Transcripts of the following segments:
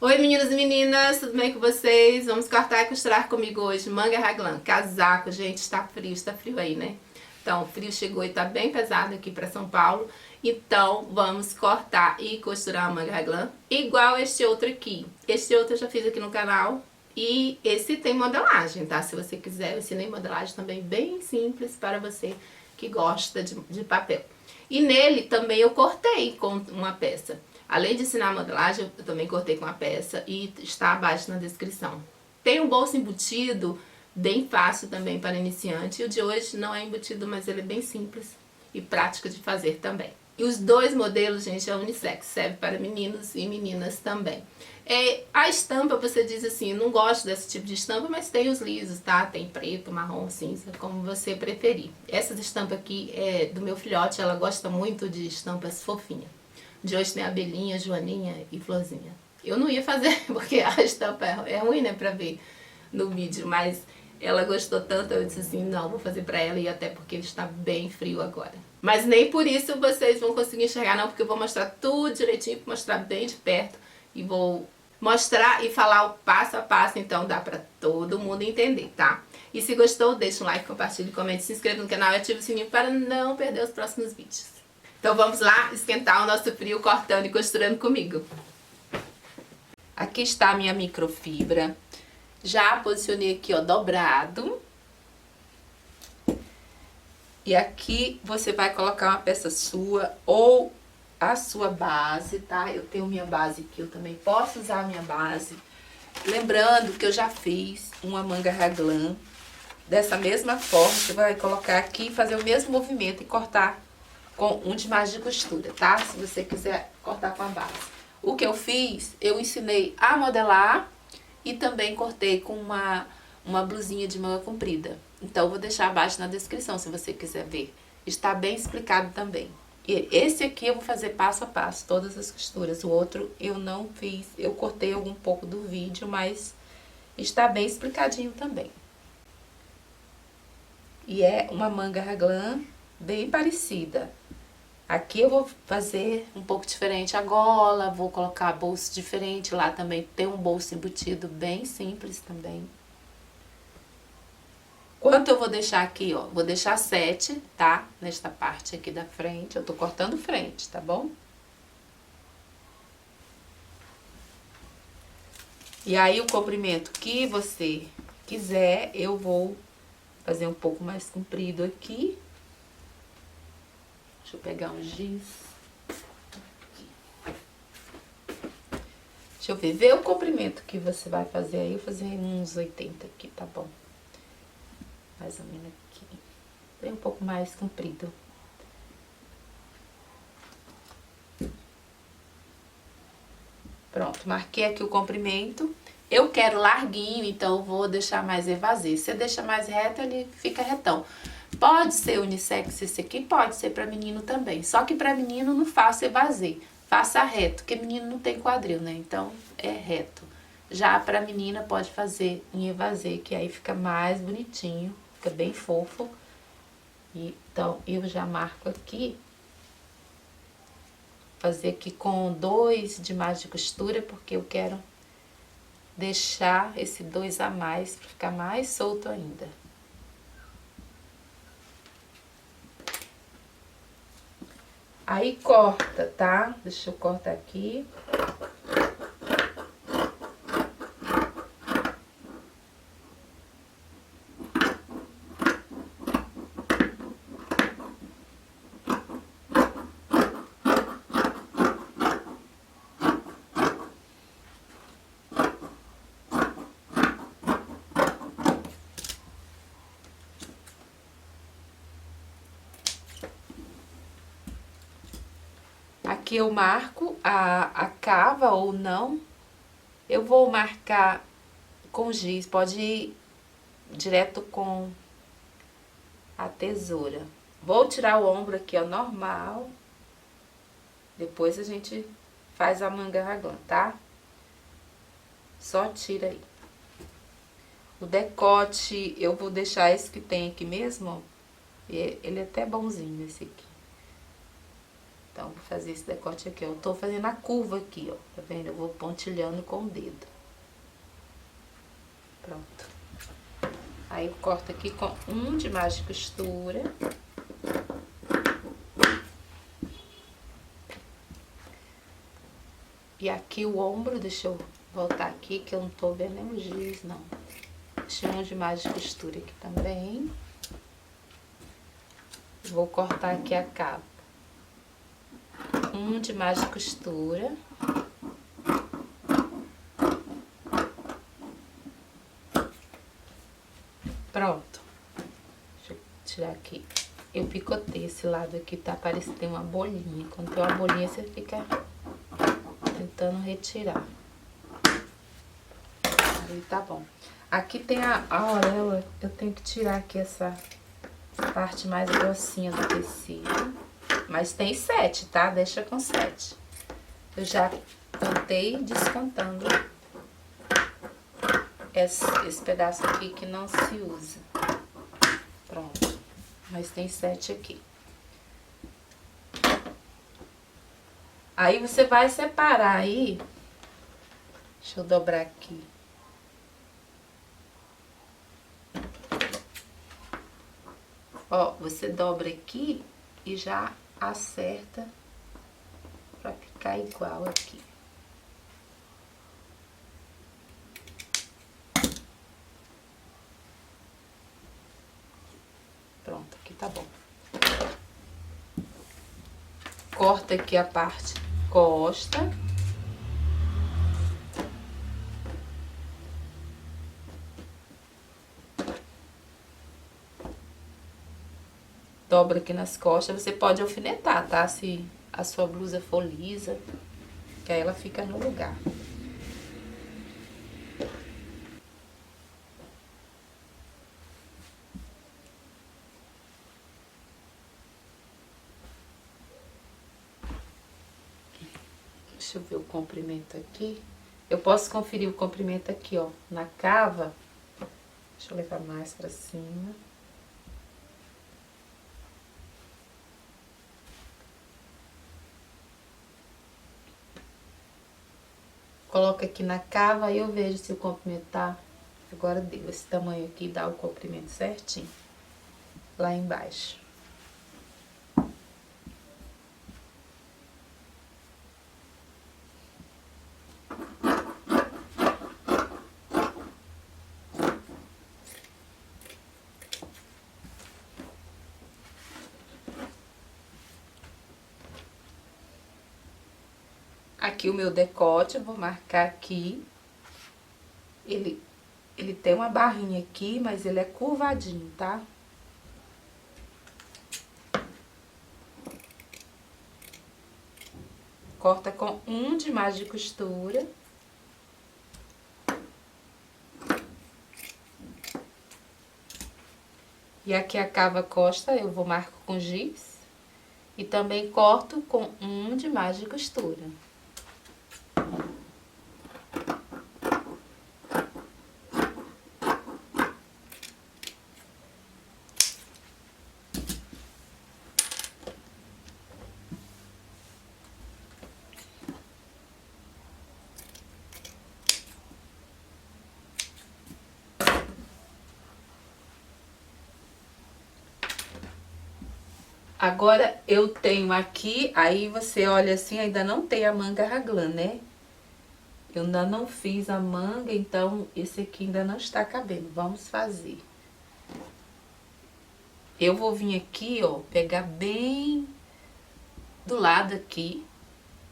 Oi meninos e meninas, tudo bem com vocês? Vamos cortar e costurar comigo hoje manga raglan, casaco, gente, está frio aí, né? Então, o frio chegou e tá bem pesado aqui para São Paulo, então vamos cortar e costurar a manga raglan igual este outro aqui. Este outro eu já fiz aqui no canal e esse tem modelagem, tá? Se você quiser, eu ensinei modelagem também bem simples para você que gosta de papel. E nele também eu cortei com uma peça. Além de ensinar a modelagem, eu também cortei com a peça e está abaixo na descrição. Tem um bolso embutido, bem fácil também para iniciante. E o de hoje não é embutido, mas ele é bem simples e prático de fazer também. E os dois modelos, gente, é unissex, serve para meninos e meninas também. A estampa, você diz assim, não gosto desse tipo de estampa, mas tem os lisos, tá? Tem preto, marrom, cinza, como você preferir. Essa estampa aqui é do meu filhote, ela gosta muito de estampas fofinhas. De hoje tem abelhinha, joaninha e florzinha. Eu não ia fazer, porque a estampa é ruim, né, pra ver no vídeo, mas ela gostou tanto, eu disse assim, não, vou fazer pra ela, e até porque está bem frio agora. Mas nem por isso vocês vão conseguir enxergar não, porque eu vou mostrar tudo direitinho, vou mostrar bem de perto, e vou mostrar e falar o passo a passo, então dá pra todo mundo entender, tá? E se gostou, deixa um like, compartilhe, comente, se inscreva no canal e ative o sininho para não perder os próximos vídeos. Então vamos lá esquentar o nosso frio cortando e costurando comigo. Aqui está a minha microfibra. Já posicionei aqui, ó, dobrado. E aqui você vai colocar uma peça sua ou a sua base, tá? Eu tenho minha base aqui, eu também posso usar a minha base. Lembrando que eu já fiz uma manga raglan dessa mesma forma. Você vai colocar aqui, fazer o mesmo movimento e cortar com um de mais de costura, tá? Se você quiser cortar com a base. O que eu fiz, eu ensinei a modelar e também cortei com uma blusinha de manga comprida. Então, eu vou deixar abaixo na descrição, se você quiser ver. Está bem explicado também. E esse aqui eu vou fazer passo a passo, todas as costuras. O outro eu não fiz, eu cortei algum pouco do vídeo, mas está bem explicadinho também. E é uma manga raglan bem parecida. Aqui eu vou fazer um pouco diferente a gola, vou colocar bolso diferente, lá também tem um bolso embutido bem simples também. Quanto eu vou deixar aqui, ó, vou deixar 7, tá? Nesta parte aqui da frente, eu tô cortando frente, tá bom? E aí o comprimento que você quiser, eu vou fazer um pouco mais comprido aqui. Deixa eu pegar um giz. Deixa eu ver. Vê o comprimento que você vai fazer aí. Eu vou fazer uns 80 aqui, tá bom? Mais ou menos aqui. Bem um pouco mais comprido. Pronto, marquei aqui o comprimento. Eu quero larguinho, então eu vou deixar mais evasê. Se você deixa mais reto, ele fica retão. Pode ser unissex esse aqui, pode ser pra menino também. Só que pra menino não faça evasê, faça reto, porque menino não tem quadril, né? Então é reto. Já pra menina pode fazer em evasê, que aí fica mais bonitinho, fica bem fofo. Então eu já marco aqui. Fazer aqui com 2 de mais de costura, porque eu quero deixar esse 2 a mais pra ficar mais solto ainda. Aí corta, tá? Deixa eu cortar aqui. Aqui eu marco a cava ou não. Eu vou marcar com giz, pode ir direto com a tesoura. Vou tirar o ombro aqui, ó, normal. Depois a gente faz a manga raglan, tá? Só tira aí. O decote, eu vou deixar esse que tem aqui mesmo, ó. Ele é até bonzinho, esse aqui. Então, vou fazer esse decote aqui, ó. Eu tô fazendo a curva aqui, ó. Tá vendo? Eu vou pontilhando com o dedo. Pronto. Aí eu corto aqui com um de margem de costura. E aqui o ombro, deixa eu voltar aqui, que eu não tô vendo nem o giz, não. Deixei um de margem de costura aqui também. Vou cortar aqui a capa. Um de margem de costura. Pronto. Deixa eu tirar aqui. Eu picotei esse lado aqui, tá? Parece que tem uma bolinha. Quando tem uma bolinha, você fica tentando retirar. Aí tá bom. Aqui tem a auréola. Eu tenho que tirar aqui essa parte mais grossinha do tecido. Mas tem 7, tá? Deixa com 7. Eu já contei descontando esse pedaço aqui que não se usa. Pronto. Mas tem 7 aqui. Aí você vai separar aí. Deixa eu dobrar aqui. Ó, você dobra aqui e já acerta pra ficar igual aqui. Pronto, aqui tá bom. Corta aqui a parte costa. Dobra aqui nas costas. Você pode alfinetar, tá? Se a sua blusa for lisa, que aí ela fica no lugar. Deixa eu ver o comprimento aqui. Eu posso conferir o comprimento aqui, ó, na cava. Deixa eu levar mais pra cima. Coloca aqui na cava, aí eu vejo se o comprimento tá... Agora deu esse tamanho aqui, dá o comprimento certinho. Lá embaixo. Aqui o meu decote, eu vou marcar aqui. Ele tem uma barrinha aqui, mas ele é curvadinho, tá? Corta com um de margem de costura. E aqui a cava costa, eu vou marcar com giz. E também corto com um de margem de costura. Agora, eu tenho aqui, aí você olha assim, ainda não tem a manga raglan, né? Eu ainda não fiz a manga, então esse aqui ainda não está cabendo. Vamos fazer. Eu vou vir aqui, ó, pegar bem do lado aqui,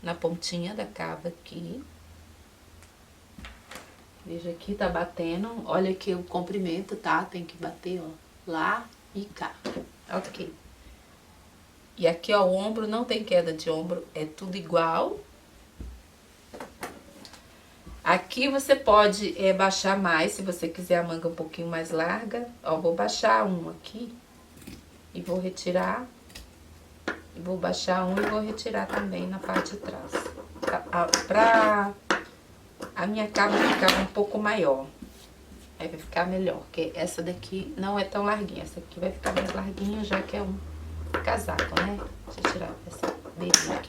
na pontinha da cava aqui. Veja aqui, tá batendo. Olha aqui o comprimento, tá? Tem que bater, ó, lá e cá. Ok. E aqui, ó, o ombro não tem queda de ombro, é tudo igual. Aqui você pode baixar mais, se você quiser a manga um pouquinho mais larga. Ó, vou baixar um aqui e vou retirar. E vou baixar um e vou retirar também na parte de trás. Pra a minha cava ficar um pouco maior. Aí vai ficar melhor, porque essa daqui não é tão larguinha. Essa aqui vai ficar mais larguinha, já que é um casaco, né? Deixa eu tirar essa dele aqui.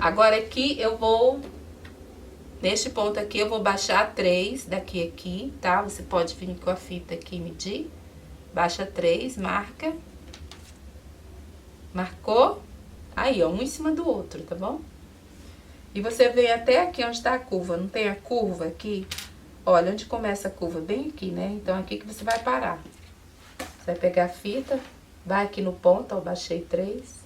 Agora aqui eu vou, neste ponto aqui, eu vou baixar 3 daqui a aqui, tá? Você pode vir com a fita aqui e medir. Baixa 3, marca. Marcou? Aí, ó, um em cima do outro, tá bom? E você vem até aqui onde tá a curva, não tem a curva aqui? Olha, onde começa a curva? Bem aqui, né? Então, aqui que você vai parar. Você vai pegar a fita, vai aqui no ponto, ó, baixei 3.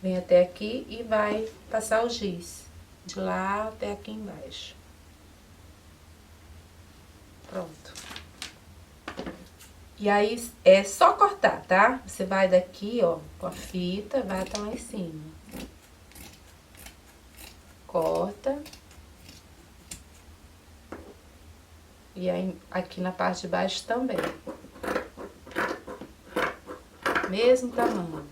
Vem até aqui e vai passar o giz. De lá até aqui embaixo. Pronto. E aí, é só cortar, tá? Você vai daqui, ó, com a fita, vai até lá em cima. Corta. E aí, aqui na parte de baixo também. Mesmo tamanho.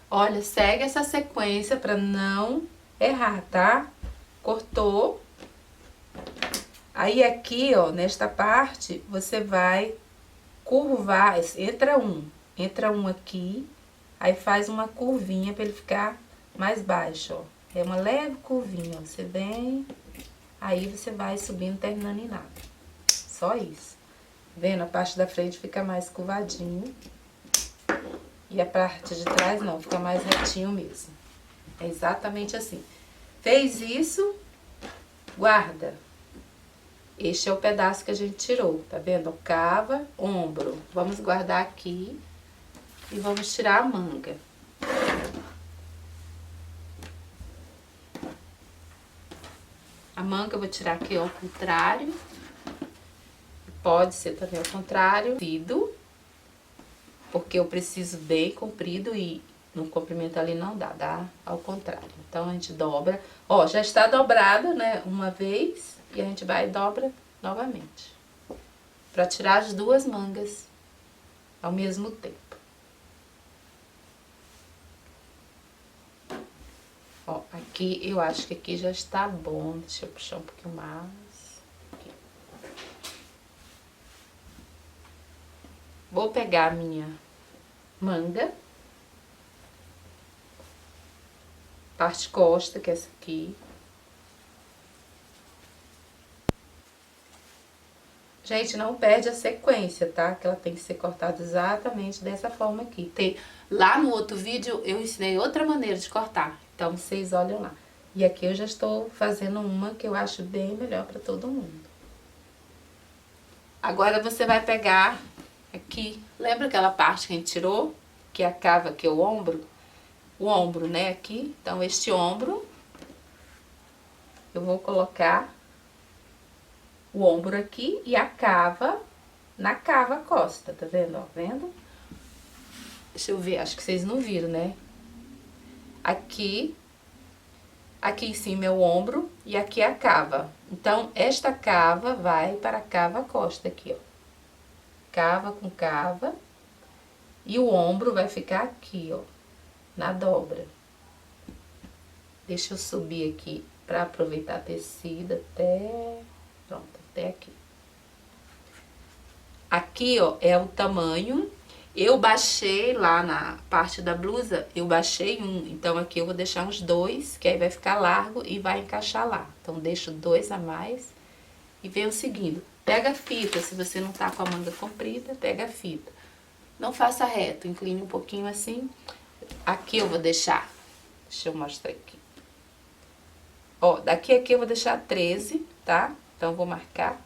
Olha, segue essa sequência pra não errar, tá? Cortou. Aí aqui, ó, nesta parte, você vai curvar, entra um aqui, aí faz uma curvinha pra ele ficar mais baixo, ó. É uma leve curvinha, ó. Você vem, aí você vai subindo, terminando em nada. Só isso. Vendo? A parte da frente fica mais curvadinho. E a parte de trás não, fica mais retinho mesmo. É exatamente assim. Fez isso, guarda. Este é o pedaço que a gente tirou, tá vendo? Cava, ombro. Vamos guardar aqui e vamos tirar a manga. A manga eu vou tirar aqui ao contrário. Pode ser também ao contrário. Comprido, porque eu preciso bem comprido e no comprimento ali não dá, dá ao contrário. Então, a gente dobra. Ó, já está dobrada, né, uma vez. E a gente vai e dobra novamente. Pra tirar as duas mangas ao mesmo tempo. Ó, aqui, eu acho que aqui já está bom. Deixa eu puxar um pouquinho mais. Aqui. Vou pegar a minha manga. Parte costa, que é essa aqui. Gente, não perde a sequência, tá? Que ela tem que ser cortada exatamente dessa forma aqui. Lá no outro vídeo eu ensinei outra maneira de cortar. Então, vocês olham lá. E aqui eu já estou fazendo uma que eu acho bem melhor pra todo mundo. Agora, você vai pegar aqui. Lembra aquela parte que a gente tirou? Que é a cava, que é o ombro? O ombro, né? Aqui. Então, este ombro, eu vou colocar o ombro aqui e a cava na cava costa, tá vendo? Ó, vendo? Deixa eu ver, acho que vocês não viram, né? Aqui em cima é o ombro e aqui é a cava. Então, esta cava vai para a cava costa aqui, ó. Cava com cava. E o ombro vai ficar aqui, ó, na dobra. Deixa eu subir aqui pra aproveitar a tecido até... Pronto, até aqui. Aqui, ó, é o tamanho. Eu baixei lá na parte da blusa, eu baixei um. Então, aqui eu vou deixar uns 2, que aí vai ficar largo e vai encaixar lá. Então, deixo 2 a mais e venho seguindo. Pega a fita, se você não tá com a manga comprida, pega a fita. Não faça reto, incline um pouquinho assim. Aqui eu vou deixar, deixa eu mostrar aqui. Ó, daqui a aqui eu vou deixar 13, tá? Então, vou marcar.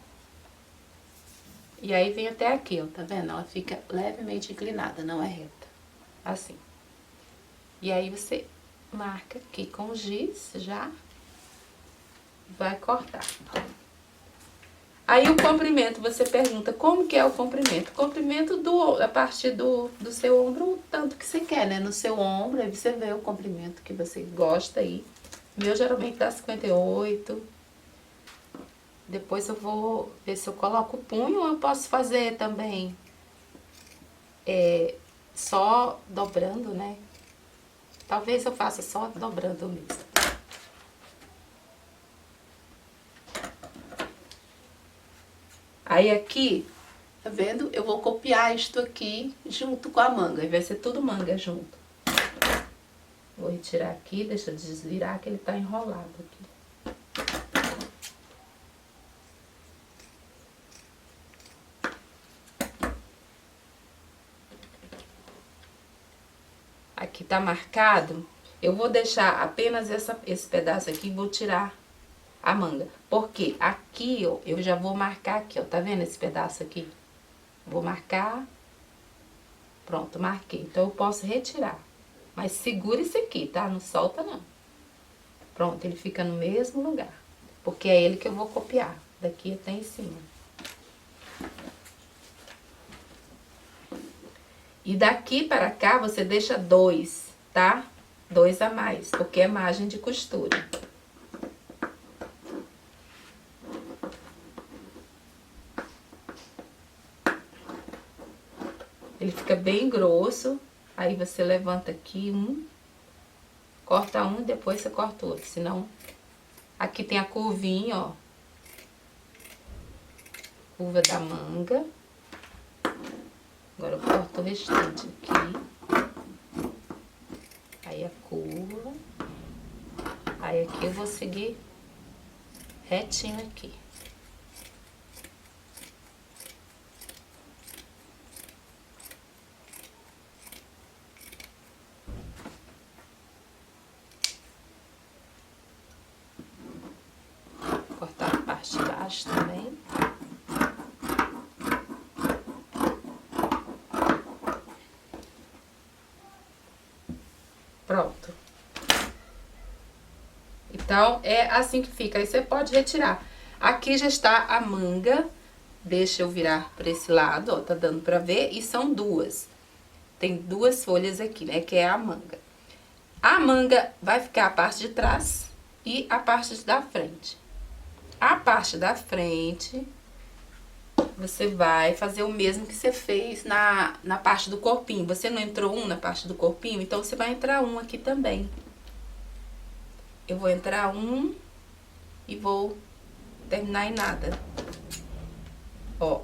E aí, vem até aqui, ó, tá vendo? Ela fica levemente inclinada, não é reta. Assim. E aí, você marca aqui com o giz, já. Vai cortar. Aí, o comprimento, você pergunta como que é o comprimento? O comprimento a partir do seu ombro, o tanto que você quer, né? No seu ombro, aí você vê o comprimento que você gosta aí. O meu, geralmente, dá 58. Depois eu vou ver se eu coloco o punho ou eu posso fazer também só dobrando, né? Talvez eu faça só dobrando mesmo. Aí aqui Tá vendo? Eu vou copiar isto aqui junto com a manga. E vai ser tudo manga junto. Vou retirar aqui, deixa eu desvirar que ele tá enrolado aqui. Aqui tá marcado. Eu vou deixar apenas esse pedaço aqui e vou tirar a manga. Porque aqui, ó, eu já vou marcar aqui, ó. Tá vendo esse pedaço aqui? Vou marcar. Pronto, marquei. Então, eu posso retirar. Mas segura isso aqui, tá? Não solta, não. Pronto, ele fica no mesmo lugar. Porque é ele que eu vou copiar. Daqui até em cima. E daqui para cá, você deixa 2, tá? 2 a mais, porque é margem de costura. Ele fica bem grosso, aí você levanta aqui corta um, depois você corta o outro, senão... Aqui tem a curvinha, ó. Curva da manga. Agora eu corto o restante aqui. Aí a curva. Aí aqui eu vou seguir retinho aqui. Cortar a parte de baixo também. Pronto. Então, é assim que fica. Aí você pode retirar. Aqui já está a manga. Deixa eu virar para esse lado, ó. Tá dando pra ver. E são 2. Tem 2 folhas aqui, né? Que é a manga. A manga vai ficar a parte de trás e a parte da frente. A parte da frente, você vai fazer o mesmo que você fez na parte do corpinho. Você não entrou um na parte do corpinho, então você vai entrar um aqui também. Eu vou entrar um e vou terminar em nada. Ó,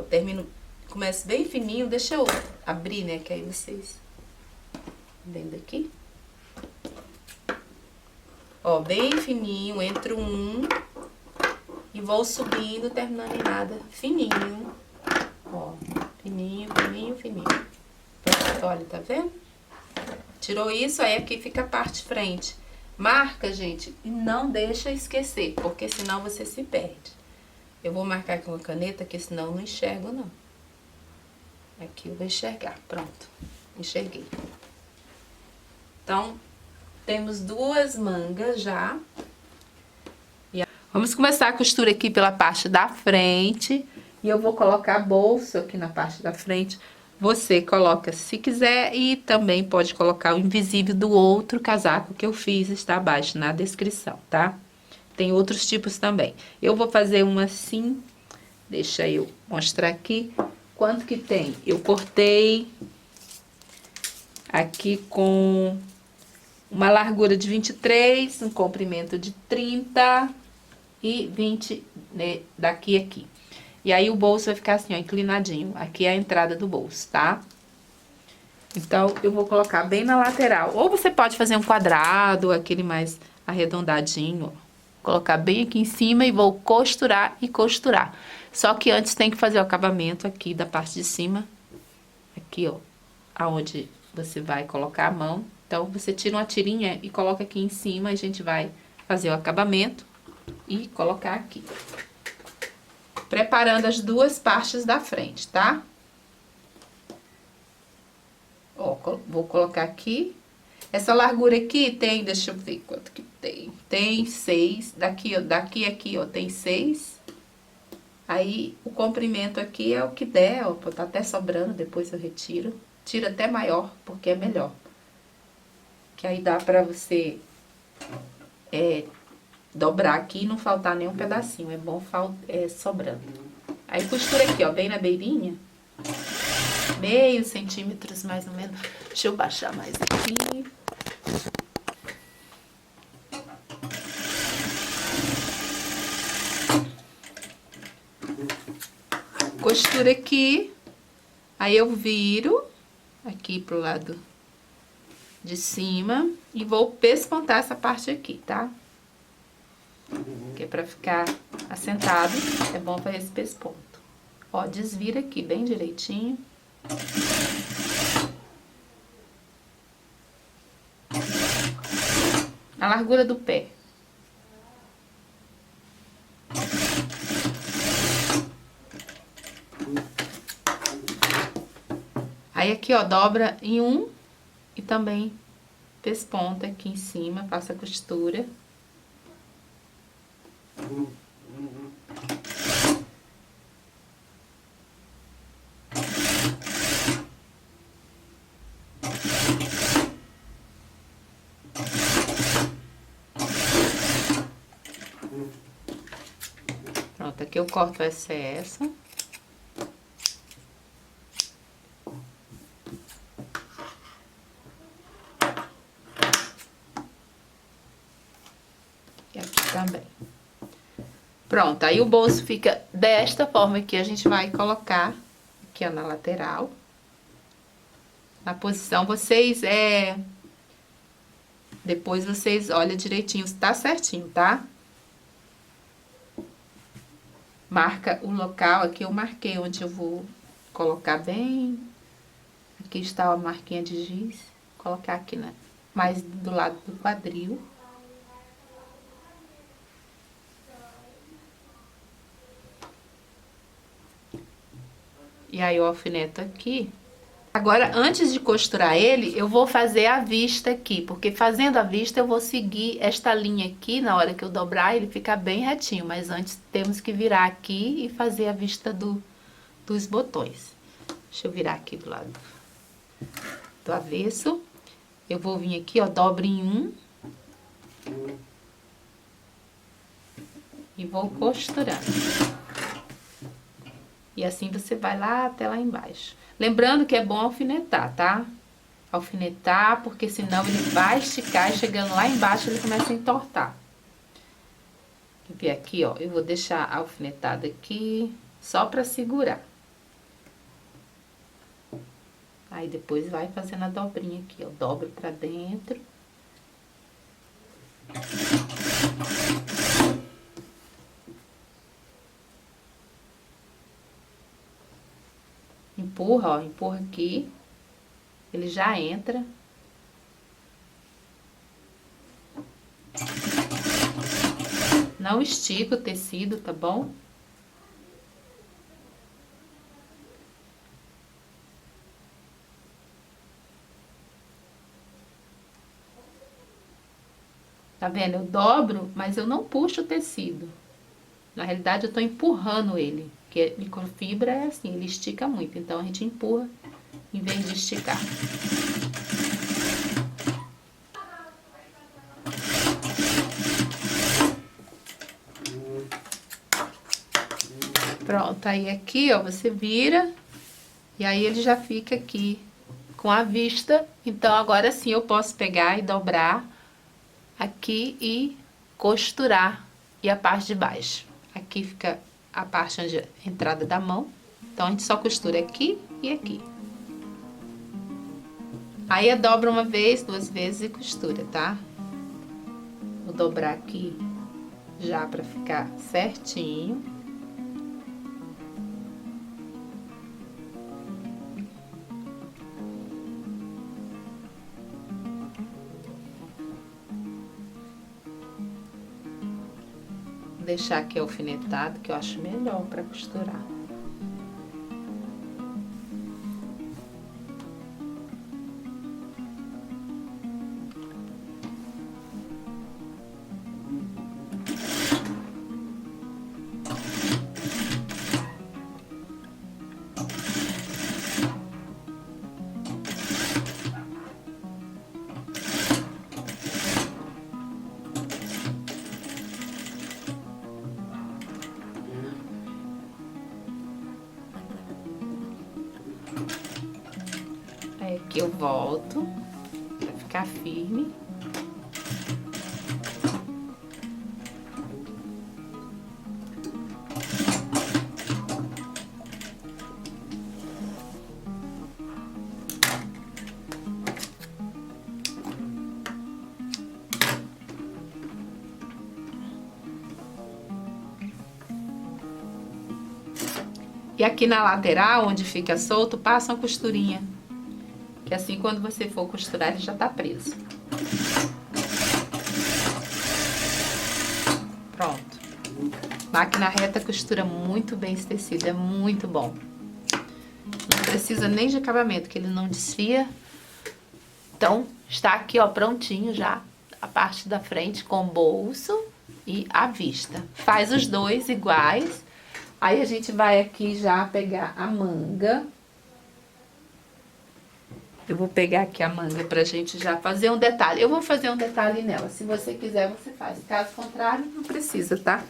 termino, começo bem fininho, deixa eu abrir, né, que aí vocês vendo aqui. Ó, bem fininho, entro um e vou subindo, terminando em nada, fininho. Ó, fininho, fininho, fininho. Pronto, olha, tá vendo? Tirou isso, aí aqui fica a parte frente. Marca, gente, e não deixa esquecer, porque senão você se perde. Eu vou marcar com a caneta, que senão eu não enxergo, não. Aqui eu vou enxergar, pronto. Enxerguei. Então, temos 2 mangas já. Vamos começar a costura aqui pela parte da frente. E eu vou colocar bolso aqui na parte da frente. Você coloca se quiser e também pode colocar o invisível do outro casaco que eu fiz, está abaixo na descrição, tá? Tem outros tipos também. Eu vou fazer uma assim, deixa eu mostrar aqui quanto que tem. Eu cortei aqui com uma largura de 23, um comprimento de 30 e 20, né, daqui a aqui. E aí o bolso vai ficar assim, ó, inclinadinho. Aqui é a entrada do bolso, tá? Então, eu vou colocar bem na lateral. Ou você pode fazer um quadrado, aquele mais arredondadinho, ó. Colocar bem aqui em cima e vou costurar e costurar. Só que antes tem que fazer o acabamento aqui da parte de cima. Aqui, ó, aonde você vai colocar a mão. Então, você tira uma tirinha e coloca aqui em cima. A gente vai fazer o acabamento e colocar aqui. Preparando as 2 partes da frente, tá? Ó, vou colocar aqui. Essa largura aqui tem, deixa eu ver quanto que tem. Tem 6, daqui, ó, daqui aqui, ó, tem 6. Aí, o comprimento aqui é o que der, ó, tá até sobrando, depois eu retiro. Tira até maior, porque é melhor. Que aí dá pra você dobrar aqui e não faltar nenhum pedacinho. É bom sobrando. Aí, costura aqui, ó, bem na beirinha. Meio centímetros, mais ou menos. Deixa eu baixar mais aqui. costura aqui, aí eu viro aqui pro lado de cima e vou pespontar essa parte aqui, tá? Que é pra ficar assentado, é bom fazer esse pesponto. Ó, desvira aqui bem direitinho. A largura do pé. Aí aqui, ó, dobra em um e também pesponta aqui em cima, passa a costura. Pronto, aqui eu corto essa. E aqui também. Pronto, aí o bolso fica desta forma aqui, a gente vai colocar aqui, ó, na lateral. Na posição, depois vocês olham direitinho se tá certinho, tá? Marca o local, aqui eu marquei onde eu vou colocar bem. Aqui está a marquinha de giz. Vou colocar aqui, né? Mais do lado do quadril. E aí eu alfineto aqui. Agora, antes de costurar ele, eu vou fazer a vista aqui, porque fazendo a vista eu vou seguir esta linha aqui, na hora que eu dobrar ele fica bem retinho, mas antes temos que virar aqui e fazer a vista dos botões. Deixa eu virar aqui do lado do avesso. Eu vou vir aqui, ó, dobro em um. E vou costurando. E assim você vai lá até lá embaixo. Lembrando que é bom alfinetar, tá? Alfinetar, porque senão ele vai esticar e chegando lá embaixo ele começa a entortar. E aqui, ó, eu vou deixar alfinetado aqui só pra segurar. Aí depois vai fazendo a dobrinha aqui, ó. Dobro pra dentro. Empurra, ó, empurra aqui. Ele já entra. Não estica o tecido, tá bom? Tá vendo? Eu dobro, mas eu não puxo o tecido. Na realidade, eu tô empurrando ele. Porque microfibra é assim, ele estica muito. Então, a gente empurra em vez de esticar. Pronto, aí aqui, ó, você vira. E aí, ele já fica aqui com a vista. Então, agora sim, eu posso pegar e dobrar aqui e costurar. E a parte de baixo. Aqui fica a parte onde é a entrada da mão. Então, a gente só costura aqui e aqui. Aí, dobra uma vez, duas vezes e costura, tá? Vou dobrar aqui já pra ficar certinho. Vou deixar aqui alfinetado, que eu acho melhor pra costurar. Aí aqui eu volto pra ficar firme. E aqui na lateral, onde fica solto, passa uma costurinha. Que assim, quando você for costurar, ele já tá preso. Pronto. Máquina reta costura muito bem esse tecido, é muito bom. Não precisa nem de acabamento, que ele não desfia. Então, está aqui, ó, prontinho já. A parte da frente com bolso e a vista. Faz os dois iguais. Aí a gente vai aqui já pegar a manga. Eu vou pegar aqui a manga pra gente já fazer um detalhe. Eu vou fazer um detalhe nela. Se você quiser, você faz. Caso contrário, não precisa, tá?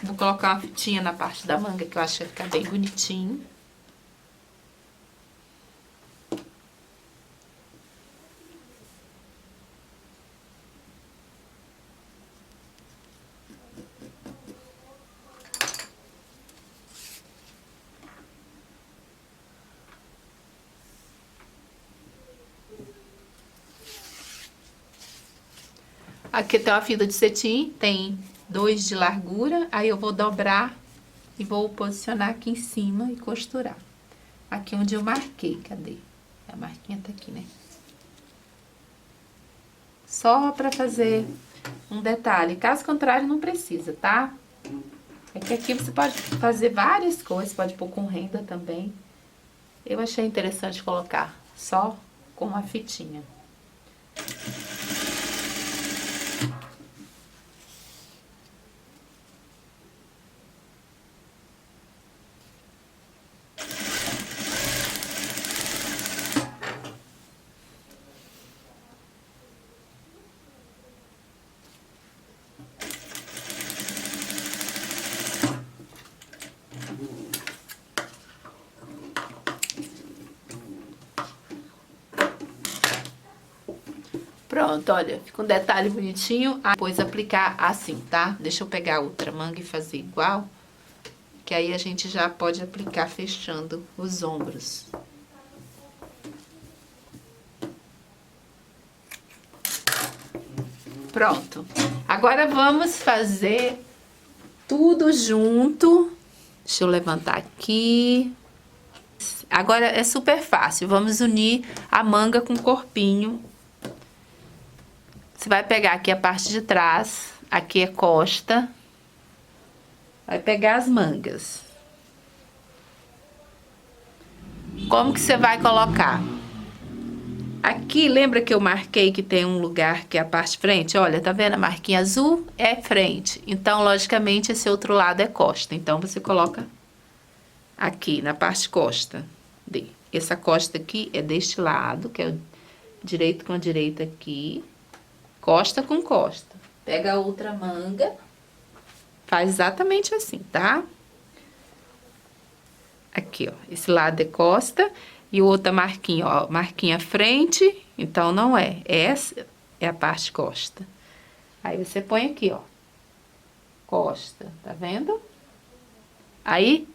Vou colocar uma fitinha na parte da manga, que eu acho que vai ficar bem bonitinho. Aqui tem uma fita de cetim, tem 2 de largura, aí eu vou dobrar e vou posicionar aqui em cima e costurar. Aqui onde eu marquei, cadê? A marquinha tá aqui, né? Só pra fazer um detalhe, caso contrário não precisa, tá? É que aqui você pode fazer várias coisas, pode pôr com renda também. Eu achei interessante colocar só com uma fitinha. Pronto, olha, fica um detalhe bonitinho. Depois aplicar assim, tá? Deixa eu pegar outra manga e fazer igual. Que aí a gente já pode aplicar fechando os ombros. Pronto. Agora vamos fazer tudo junto. Deixa eu levantar aqui. Agora é super fácil. Vamos unir a manga com o corpinho. Você vai pegar aqui a parte de trás, aqui é costa. Vai pegar as mangas. Como que você vai colocar? Aqui, lembra que eu marquei que tem um lugar que é a parte frente? Olha, tá vendo? A marquinha azul é frente. Então, logicamente, esse outro lado é costa. Então, você coloca aqui na parte costa. Essa costa aqui é deste lado, que é o direito com a direita aqui. Costa com costa. Pega a outra manga. Faz exatamente assim, tá? Aqui, ó. Esse lado é costa. E outra marquinha, ó. Marquinha frente. Então, não é. Essa é a parte costa. Aí, você põe aqui, ó. Costa. Tá vendo? Aí,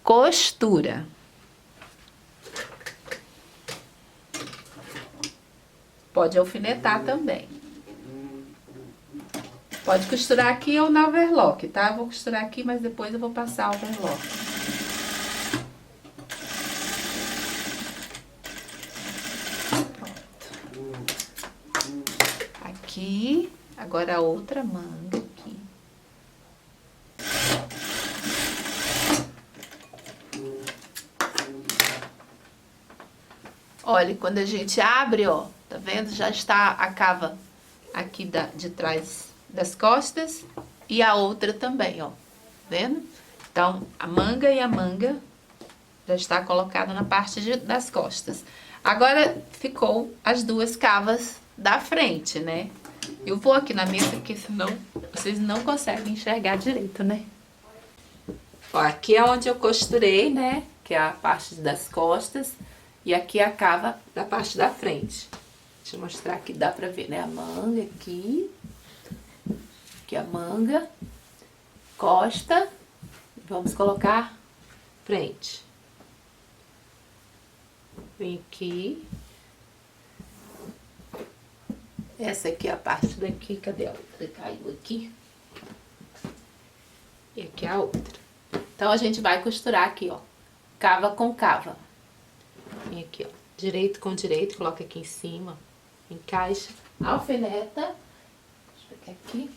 costura. Pode alfinetar também. Pode costurar aqui ou na overlock, tá? Eu vou costurar aqui, mas depois eu vou passar a overlock. Pronto. Aqui, agora a outra manga aqui. Olha, quando a gente abre, ó, tá vendo? Já está a cava aqui de trás das costas e a outra também, ó, vendo? Então, a manga e a manga já está colocada na parte das costas. Agora, ficou as duas cavas da frente, né? Eu vou aqui na mesa, porque senão vocês não conseguem enxergar direito, né? Ó, aqui é onde eu costurei, né? Que é a parte das costas. E aqui é a cava da parte da frente. Deixa eu mostrar aqui, dá pra ver, né? A manga aqui. Aqui a manga. Costa. Vamos colocar frente. Vem aqui. Essa aqui é a parte daqui. Cadê a outra? Caiu aqui. E aqui é a outra. Então, a gente vai costurar aqui, ó, cava com cava. Vem aqui, ó, direito com direito, coloca aqui em cima, encaixa, alfineta. Deixa eu pegar aqui.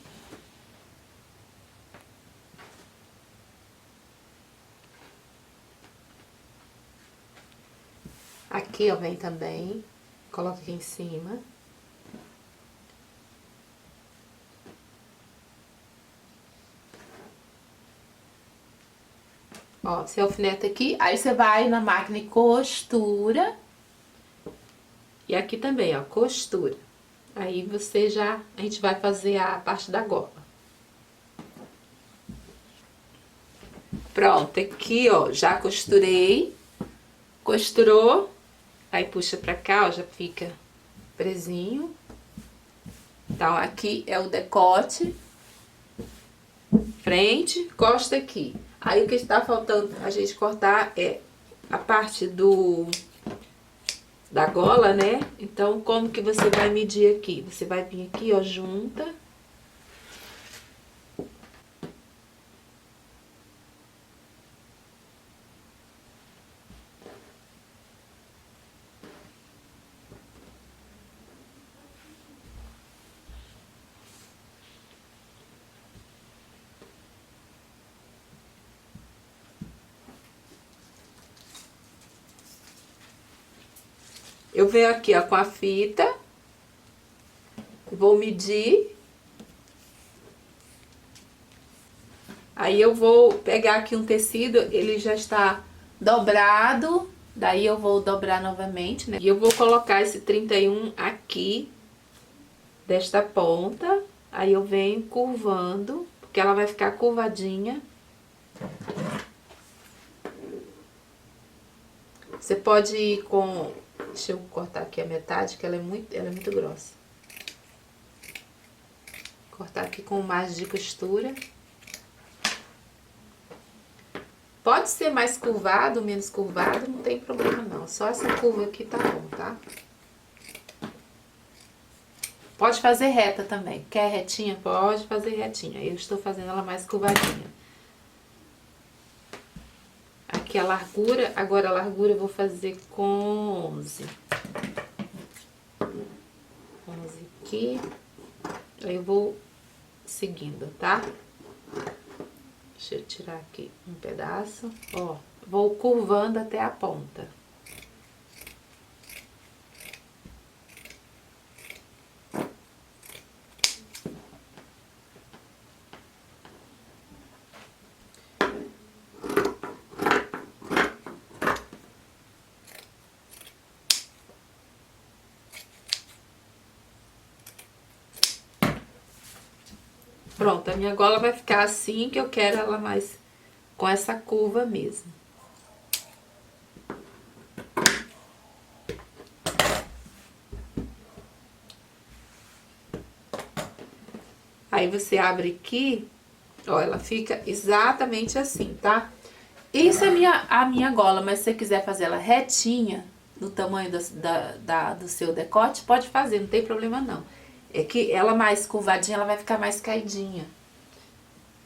Aqui, ó, vem também, coloca aqui em cima. Ó, você alfineta aqui, aí você vai na máquina e costura. E aqui também, ó, costura. Aí você já, a gente vai fazer a parte da gola. Pronto, aqui, ó, já costurei. Costurou, aí puxa pra cá, ó, já fica presinho. Então, aqui é o decote. Frente, costa aqui. Aí o que está faltando a gente cortar é a parte da gola, né? Então, como que você vai medir aqui? Você vai vir aqui, ó, junta. Eu venho aqui, ó, com a fita, vou medir. Aí eu vou pegar aqui um tecido, ele já está dobrado, daí eu vou dobrar novamente, né? E eu vou colocar esse 31 aqui, desta ponta, aí eu venho curvando, porque ela vai ficar curvadinha. Você pode ir com... Deixa eu cortar aqui a metade, que ela é muito grossa. Cortar aqui com margem de costura. Pode ser mais curvado, menos curvado, não tem problema não. Só essa curva aqui tá bom, tá? Pode fazer reta também. Quer retinha? Pode fazer retinha. Eu estou fazendo ela mais curvadinha. Aqui a largura, agora a largura eu vou fazer com 11. 11 aqui. Aí eu vou seguindo, tá? Deixa eu tirar aqui um pedaço. Ó, vou curvando até a ponta. Pronto, a minha gola vai ficar assim, que eu quero ela mais com essa curva mesmo. Aí você abre aqui, ó, ela fica exatamente assim, tá? Isso é a minha gola, mas se você quiser fazer ela retinha, no tamanho do seu decote, pode fazer, não tem problema não. É que ela mais curvadinha, ela vai ficar mais caidinha.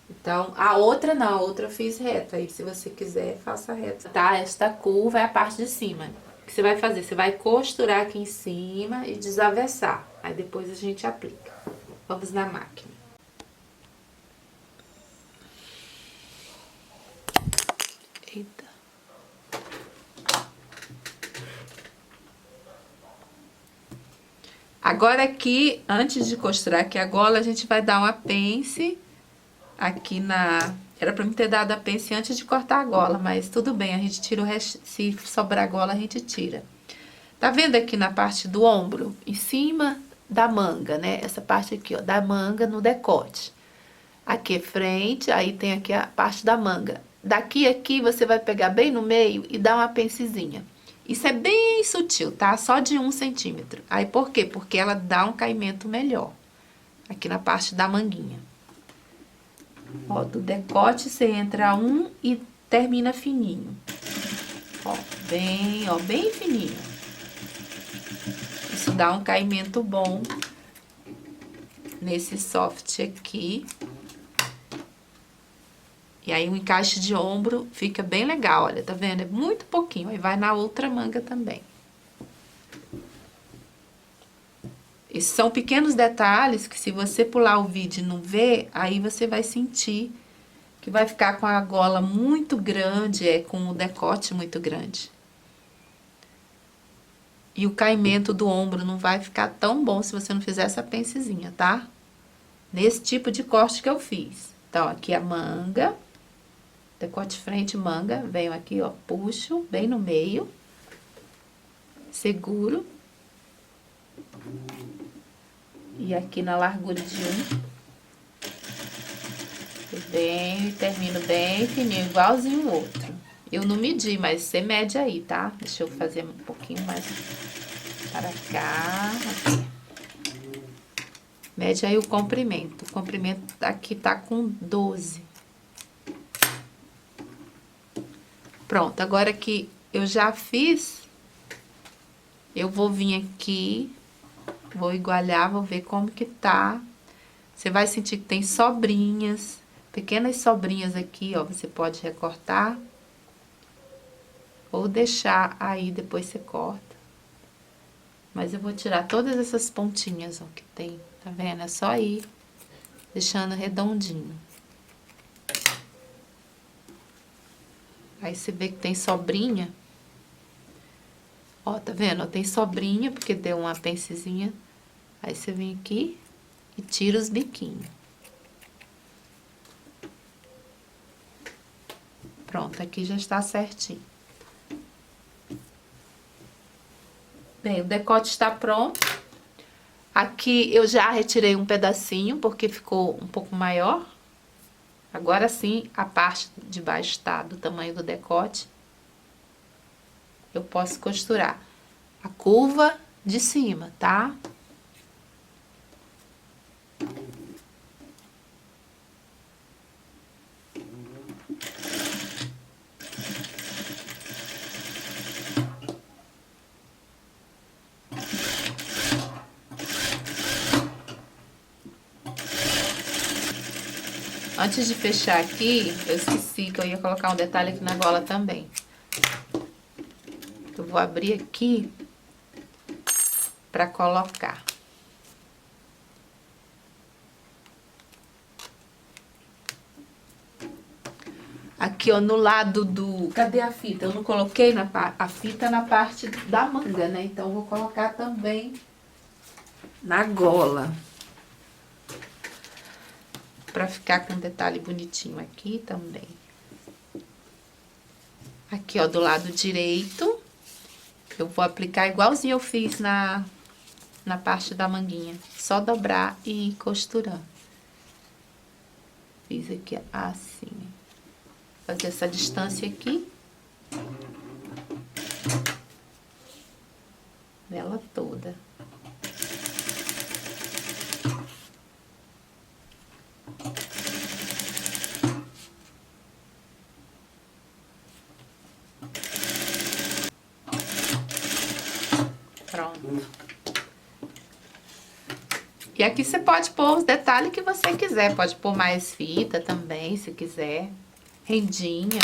Então, a outra não, a outra eu fiz reta. Aí, se você quiser, faça reta. Tá? Esta curva é a parte de cima. O que você vai fazer? Você vai costurar aqui em cima e desaversar. Aí, depois a gente aplica. Vamos na máquina. Eita. Agora aqui, antes de costurar aqui a gola, a gente vai dar uma pence aqui na... Era pra mim ter dado a pence antes de cortar a gola, mas tudo bem, a gente tira o resto, se sobrar gola a gente tira. Tá vendo aqui na parte do ombro? Em cima da manga, né? Essa parte aqui, ó, da manga no decote. Aqui é frente, aí tem aqui a parte da manga. Daqui a aqui você vai pegar bem no meio e dar uma pencezinha. Isso é bem sutil, tá? Só de 1 centímetro. Aí, por quê? Porque ela dá um caimento melhor. Aqui na parte da manguinha. Ó, do decote você entra um e termina fininho. Ó, bem fininho. Isso dá um caimento bom nesse soft aqui. E aí o encaixe de ombro fica bem legal, olha, tá vendo? É muito pouquinho, aí vai na outra manga também. Esses são pequenos detalhes que se você pular o vídeo e não ver, aí você vai sentir que vai ficar com a gola muito grande, com o decote muito grande. E o caimento do ombro não vai ficar tão bom se você não fizer essa pencezinha, tá? Nesse tipo de corte que eu fiz. Então, aqui a manga, decote frente, manga, venho aqui, ó, puxo bem no meio, seguro. E aqui na largura de um, eu venho e termino bem fininho, igualzinho o outro. Eu não medi, mas você mede aí, tá? Deixa eu fazer um pouquinho mais para cá, aqui. Mede aí o comprimento. O comprimento aqui tá com 12. Pronto, agora que eu já fiz, eu vou vir aqui, vou igualar, vou ver como que tá. Você vai sentir que tem sobrinhas, pequenas sobrinhas aqui, ó. Você pode recortar ou deixar aí, depois você corta. Mas eu vou tirar todas essas pontinhas, ó, que tem, tá vendo? É só ir deixando redondinho. Aí você vê que tem sobrinha. Ó, tá vendo? Ó, tem sobrinha, porque deu uma pencezinha. Aí você vem aqui e tira os biquinhos. Pronto, aqui já está certinho. Bem, o decote está pronto. Aqui eu já retirei um pedacinho, porque ficou um pouco maior. Agora sim, a parte de baixo está do tamanho do decote. Eu posso costurar a curva de cima, tá? Antes de fechar aqui, eu esqueci que eu ia colocar um detalhe aqui na gola também. Eu vou abrir aqui pra colocar. Aqui, ó, no lado do... Cadê a fita? Eu não coloquei a fita na parte da manga, né? Então, eu vou colocar também na gola. Pra ficar com um detalhe bonitinho aqui também. Aqui, ó, do lado direito, eu vou aplicar igualzinho eu fiz na parte da manguinha. Só dobrar e ir costurando. Fiz aqui assim. Fazer essa distância aqui. Nela toda. Pronto. E aqui você pode pôr os detalhes que você quiser. Pode pôr mais fita também, se quiser. Rendinha.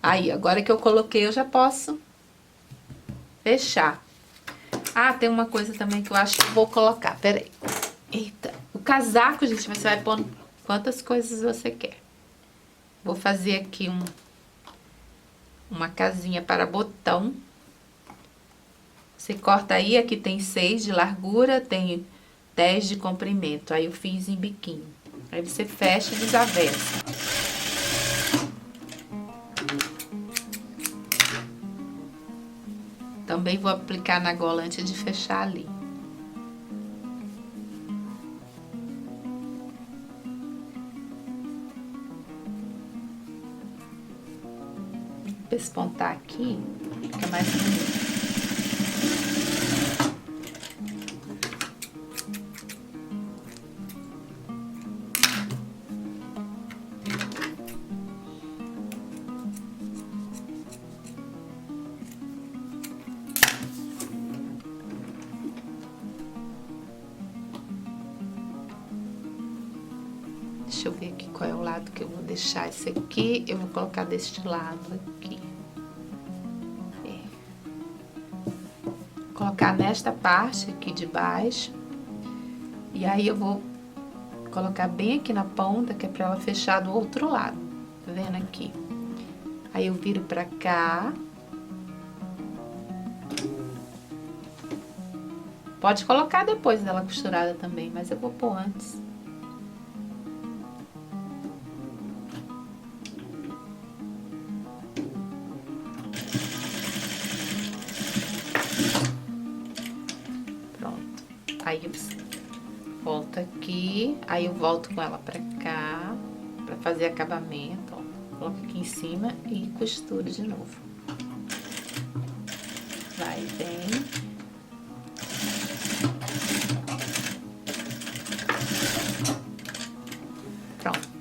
Aí, agora que eu coloquei, eu já posso fechar. Ah, tem uma coisa também que eu acho que eu vou colocar. Pera aí. Eita. O casaco, gente, você vai pôr quantas coisas você quer. Vou fazer aqui uma casinha para botão. Você corta aí, aqui tem 6 de largura, tem 10 de comprimento. Aí eu fiz em biquinho. Aí você fecha e desavessa. Também vou aplicar na gola antes de fechar ali. Pespontar aqui, fica mais bonito. Deixa Deixa eu ver aqui qual é o lado que eu vou deixar. Esse aqui eu vou colocar deste lado aqui. Vou colocar nesta parte aqui de baixo. E aí eu vou colocar bem aqui na ponta, que é pra ela fechar do outro lado. Tá vendo aqui? Aí eu viro pra cá. Pode colocar depois dela costurada também, mas eu vou pôr antes. Pronto. Aí eu volto aqui, aí eu volto com ela pra cá, pra fazer acabamento, ó. Coloco aqui em cima e costuro de novo. Vai, vem. Pronto.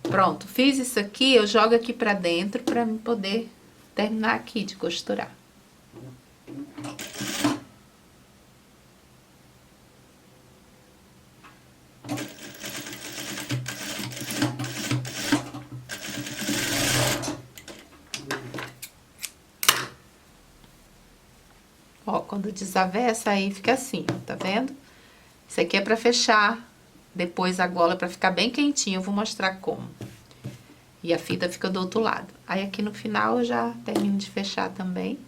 Pronto, fiz isso aqui, eu jogo aqui pra dentro pra poder terminar aqui de costurar. Ó, quando desavessa aí fica assim, ó, tá vendo? Isso aqui é pra fechar depois a gola, pra ficar bem quentinho, eu vou mostrar como. E a fita fica do outro lado. Aí aqui no final eu já termino de fechar também.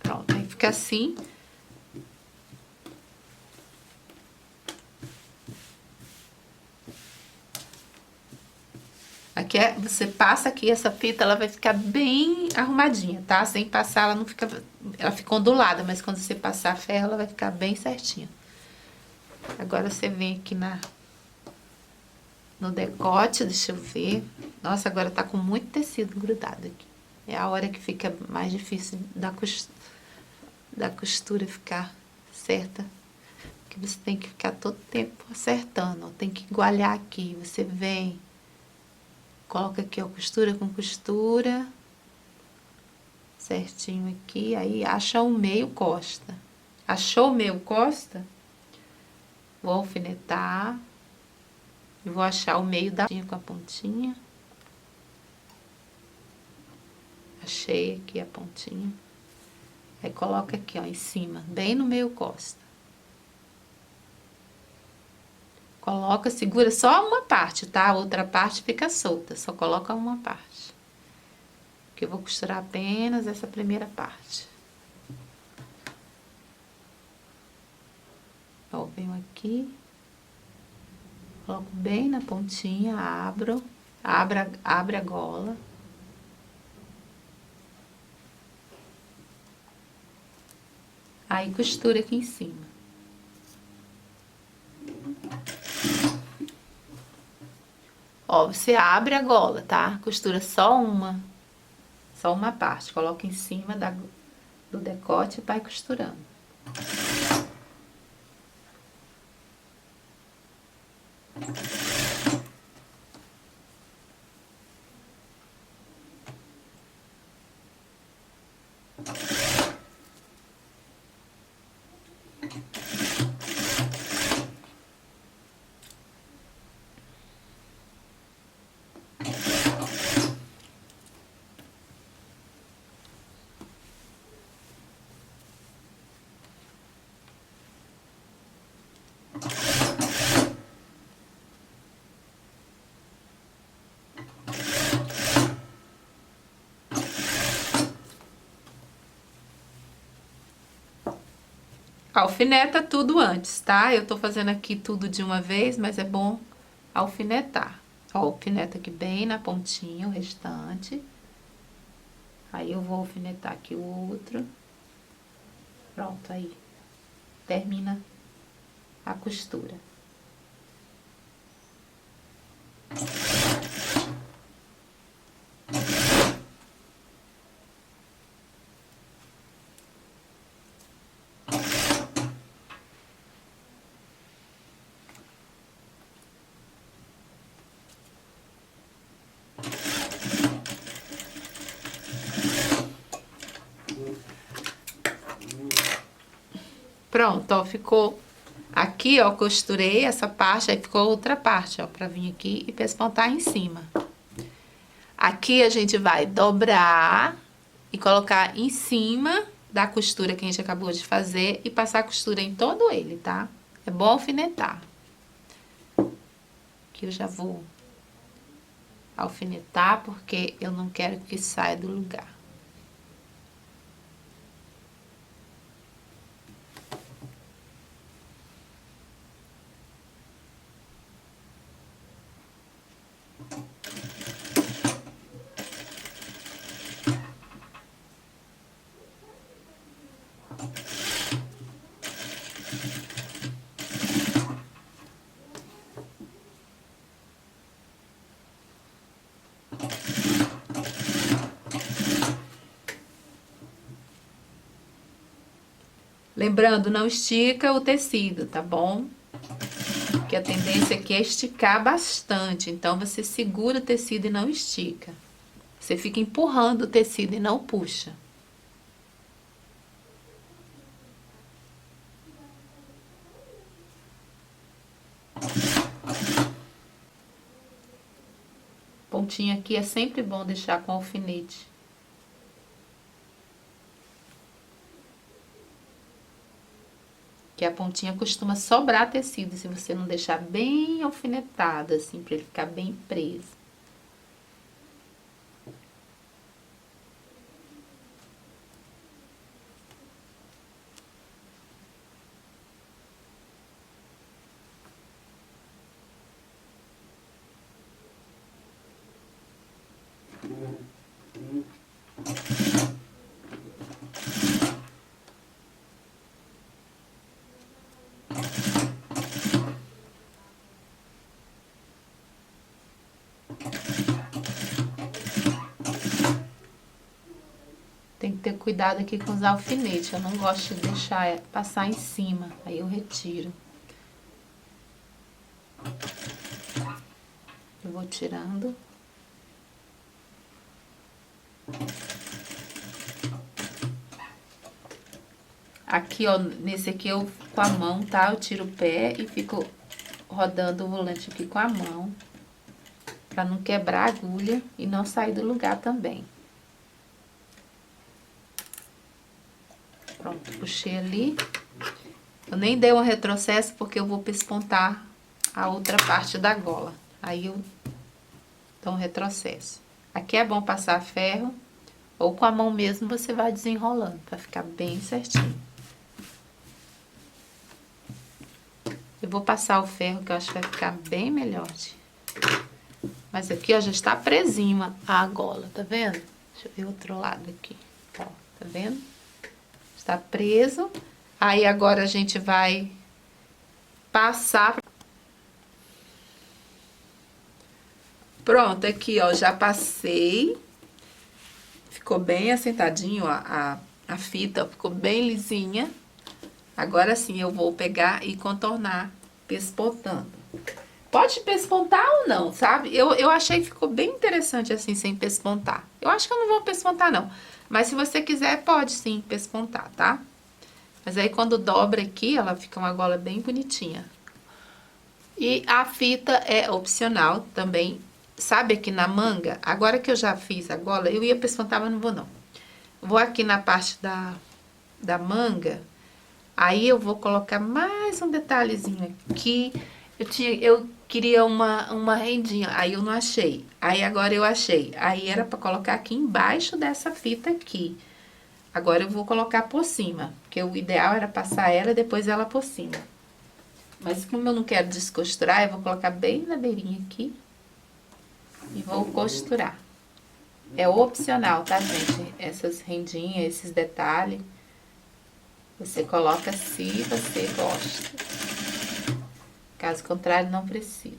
Pronto, aí fica assim. Aqui você passa aqui essa fita, ela vai ficar bem arrumadinha, tá? Sem passar, ela não fica, ela fica ondulada, mas quando você passar a ferro, ela vai ficar bem certinha. Agora você vem aqui no decote, deixa eu ver. Nossa, agora tá com muito tecido grudado aqui. É a hora que fica mais difícil da costura ficar certa. Porque você tem que ficar todo tempo acertando, ó. Tem que igualar aqui, você vem... Coloca aqui, ó, costura com costura. Certinho aqui, aí acha o meio costa. Achou o meio costa? Vou alfinetar. E vou achar o meio da pontinha com a pontinha. Achei aqui a pontinha. Aí coloca aqui, ó, em cima, bem no meio costa. Coloca, segura só uma parte, tá? A outra parte fica solta, só coloca uma parte. Que eu vou costurar apenas essa primeira parte. Ó, venho aqui. Coloco bem na pontinha, abre a gola. Aí costura aqui em cima. Ó, você abre a gola, tá? Costura só uma parte. Coloca em cima do decote e vai costurando. Alfineta tudo antes, tá? Eu tô fazendo aqui tudo de uma vez, mas é bom alfinetar. Ó, alfineta aqui bem na pontinha, o restante. Aí eu vou alfinetar aqui o outro. Pronto, aí. Termina a costura. Pronto, ó, ficou aqui, ó, costurei essa parte, aí ficou outra parte, ó, pra vir aqui e pespontar em cima. Aqui a gente vai dobrar e colocar em cima da costura que a gente acabou de fazer e passar a costura em todo ele, tá? É bom alfinetar. Aqui eu já vou alfinetar porque eu não quero que saia do lugar. Lembrando, não estica o tecido, tá bom? Porque a tendência aqui é esticar bastante. Então, você segura o tecido e não estica. Você fica empurrando o tecido e não puxa. Pontinha aqui é sempre bom deixar com alfinete. Que a pontinha costuma sobrar tecido, se você não deixar bem alfinetada, assim, pra ele ficar bem preso. Tem que ter cuidado aqui com os alfinetes. Eu não gosto de deixar passar em cima. Aí eu retiro. Eu vou tirando. Aqui, ó, nesse aqui eu com a mão, tá? Eu tiro o pé e fico rodando o volante aqui com a mão. Pra não quebrar a agulha e não sair do lugar também. Pronto, puxei ali. Eu nem dei um retrocesso porque eu vou pespontar a outra parte da gola. Aí eu dou um retrocesso. Aqui é bom passar ferro ou com a mão mesmo você vai desenrolando pra ficar bem certinho. Eu vou passar o ferro que eu acho que vai ficar bem melhor. Mas aqui, ó, já está presinho a gola, tá vendo? Deixa eu ver o outro lado aqui. Ó, tá vendo? Está preso. Aí agora a gente vai passar. Pronto, aqui, ó, já passei. Ficou bem assentadinho a fita, ficou bem lisinha. Agora sim eu vou pegar e contornar, pespontando. Pode pespontar ou não, sabe? Eu achei que ficou bem interessante assim, sem pespontar. Eu acho que eu não vou pespontar, não. Mas se você quiser, pode sim pespontar, tá? Mas aí quando dobra aqui, ela fica uma gola bem bonitinha. E a fita é opcional também. Sabe aqui na manga? Agora que eu já fiz a gola, eu ia pespontar, mas não vou não. Vou aqui na parte da manga. Aí eu vou colocar mais um detalhezinho aqui. Eu queria uma rendinha, aí eu não achei. Aí agora eu achei. Aí era pra colocar aqui embaixo dessa fita aqui. Agora eu vou colocar por cima, porque o ideal era passar ela e depois ela por cima. Mas como eu não quero descosturar, eu vou colocar bem na beirinha aqui e vou costurar. É opcional, tá, gente? Essas rendinhas, esses detalhes, você coloca se você gosta. Caso contrário, não precisa.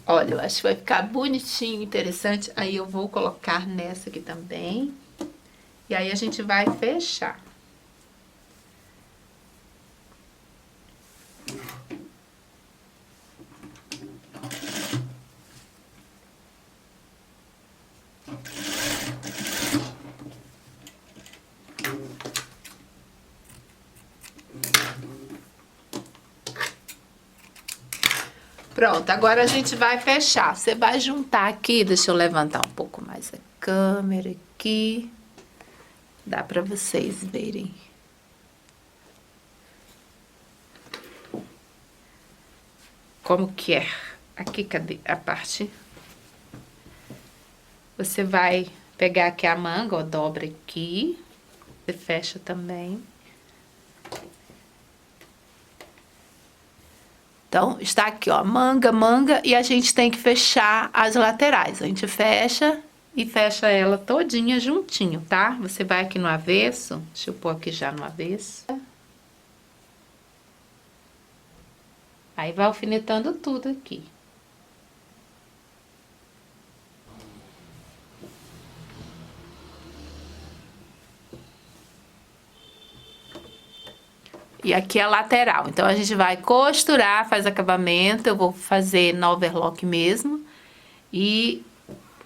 Olha, eu acho que vai ficar bonitinho, interessante. Aí eu vou colocar nessa aqui também. E aí a gente vai fechar. Pronto, agora a gente vai fechar. Você vai juntar aqui, deixa eu levantar um pouco mais a câmera aqui. Dá pra vocês verem. Como que é? Aqui, cadê a parte? Você vai pegar aqui a manga, ó, dobra aqui. Você fecha também. Então, está aqui, ó, manga, manga, e a gente tem que fechar as laterais. A gente fecha e fecha ela todinha juntinho, tá? Você vai aqui no avesso, deixa eu pôr aqui já no avesso. Aí vai alfinetando tudo aqui. E aqui é a lateral. Então, a gente vai costurar, faz acabamento. Eu vou fazer no overlock mesmo. E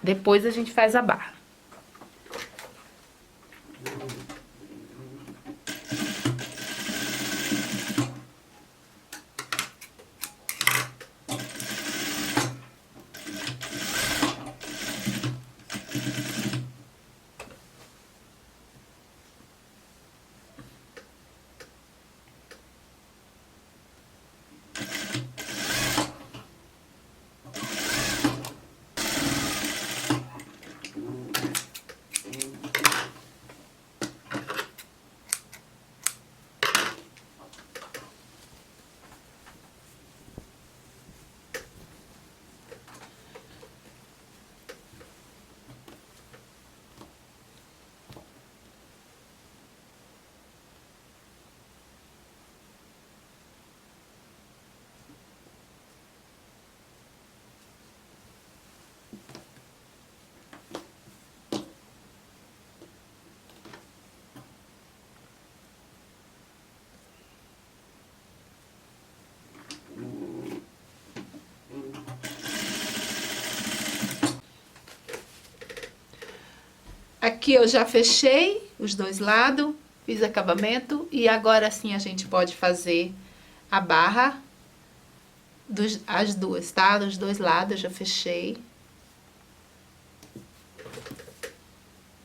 depois a gente faz a barra. Aqui eu já fechei os dois lados, fiz acabamento e agora sim a gente pode fazer a barra, as duas, tá? Dos dois lados eu já fechei.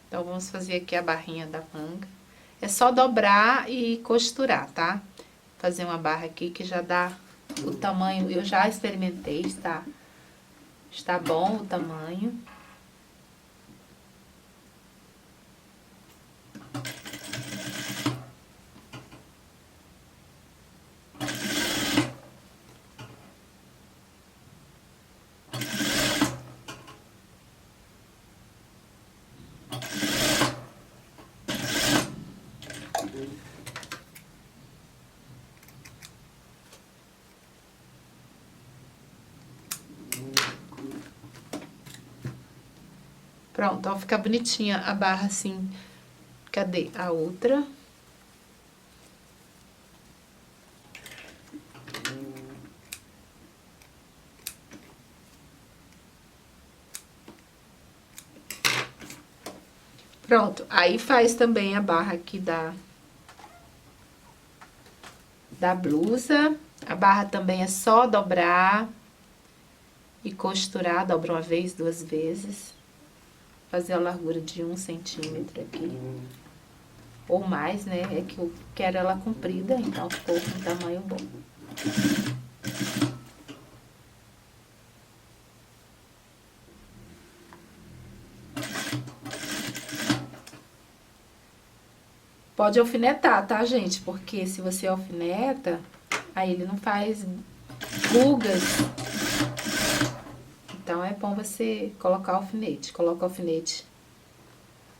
Então, vamos fazer aqui a barrinha da manga. É só dobrar e costurar, tá? Fazer uma barra aqui que já dá o tamanho, eu já experimentei, está bom o tamanho. Pronto, ó, fica bonitinha a barra assim. Cadê a outra? Pronto, aí faz também a barra aqui da blusa. A barra também é só dobrar e costurar, dobra uma vez, duas vezes. Fazer a largura de 1 centímetro aqui. Ou mais, né? É que eu quero ela comprida, então ficou com um tamanho bom. Pode alfinetar, tá, gente? Porque se você alfineta, aí ele não faz rugas. Então, é bom você colocar alfinete. Coloca alfinete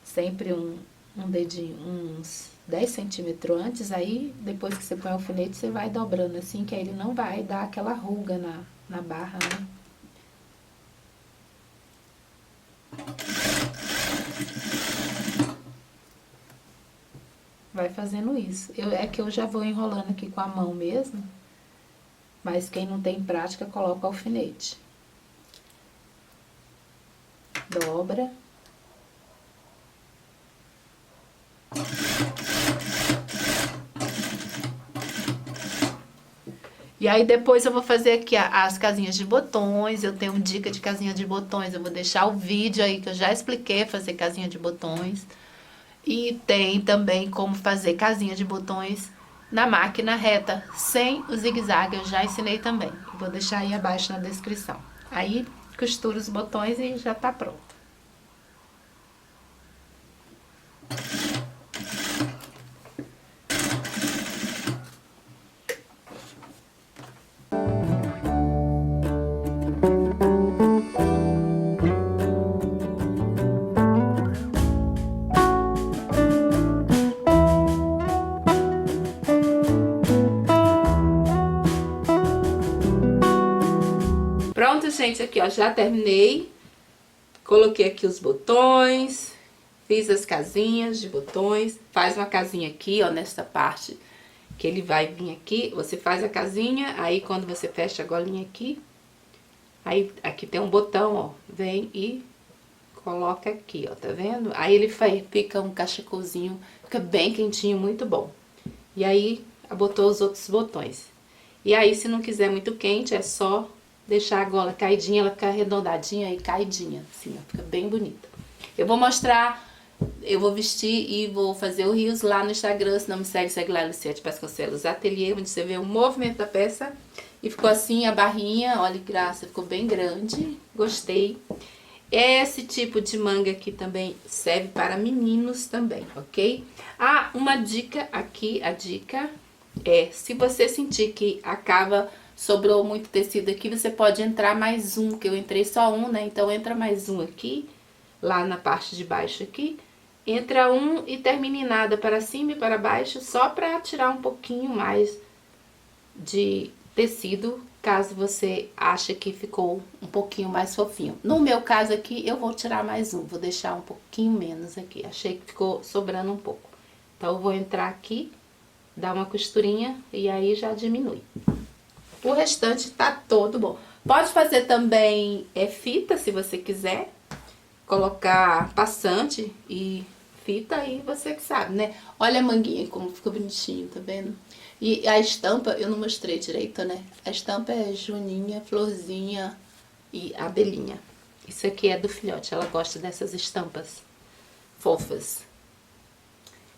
sempre um dedinho, uns 10 centímetros antes. Aí, depois que você põe o alfinete, você vai dobrando assim, que aí ele não vai dar aquela ruga na barra, né? Vai fazendo isso. É que eu já vou enrolando aqui com a mão mesmo. Mas quem não tem prática, coloca alfinete. Dobra. E aí depois eu vou fazer aqui as casinhas de botões. Eu tenho dica de casinha de botões. Eu vou deixar o vídeo aí que eu já expliquei fazer casinha de botões. E tem também como fazer casinha de botões na máquina reta, sem o zigue-zague. Eu já ensinei também. Vou deixar aí abaixo na descrição. Aí costura os botões e já tá pronto. Pronto, gente, aqui ó, já terminei. Coloquei aqui os botões, fiz as casinhas de botões. Faz uma casinha aqui, ó, nessa parte que ele vai vir aqui. Você faz a casinha, aí quando você fecha a golinha aqui, aí aqui tem um botão, ó, vem e coloca aqui, ó, tá vendo? Aí ele fica um cachecolzinho, fica bem quentinho, muito bom. E aí, botou os outros botões. E aí, se não quiser muito quente, é só deixar a gola caidinha, ela fica arredondadinha e caidinha, assim, ó, fica bem bonita. Eu vou mostrar, eu vou vestir e vou fazer o Reels lá no Instagram, se não me segue lá, Luciete Vasconcelos Ateliê, onde você vê o movimento da peça. E ficou assim a barrinha, olha que graça, ficou bem grande, gostei. Esse tipo de manga aqui também serve para meninos também, ok? Ah, uma dica aqui, a dica é, se você sentir que sobrou muito tecido aqui, você pode entrar mais um, que eu entrei só um, né? Então entra mais um aqui, lá na parte de baixo aqui. Entra um e termina em nada para cima e para baixo, só para tirar um pouquinho mais de tecido, caso você ache que ficou um pouquinho mais fofinho. No meu caso aqui, eu vou tirar mais um, vou deixar um pouquinho menos aqui. Achei que ficou sobrando um pouco. Então, eu vou entrar aqui, dar uma costurinha e aí já diminui. O restante tá todo bom. Pode fazer também fita, se você quiser. Colocar passante e fita aí, você que sabe, né? Olha a manguinha como ficou bonitinho, tá vendo? E a estampa, eu não mostrei direito, né? A estampa é joaninha, florzinha e abelhinha. Isso aqui é do filhote, ela gosta dessas estampas fofas.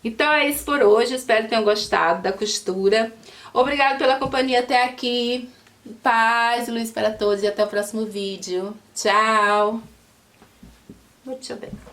Então é isso por hoje, espero que tenham gostado da costura. Obrigada pela companhia até aqui. Paz e luz para todos e até o próximo vídeo. Tchau! Muito bem.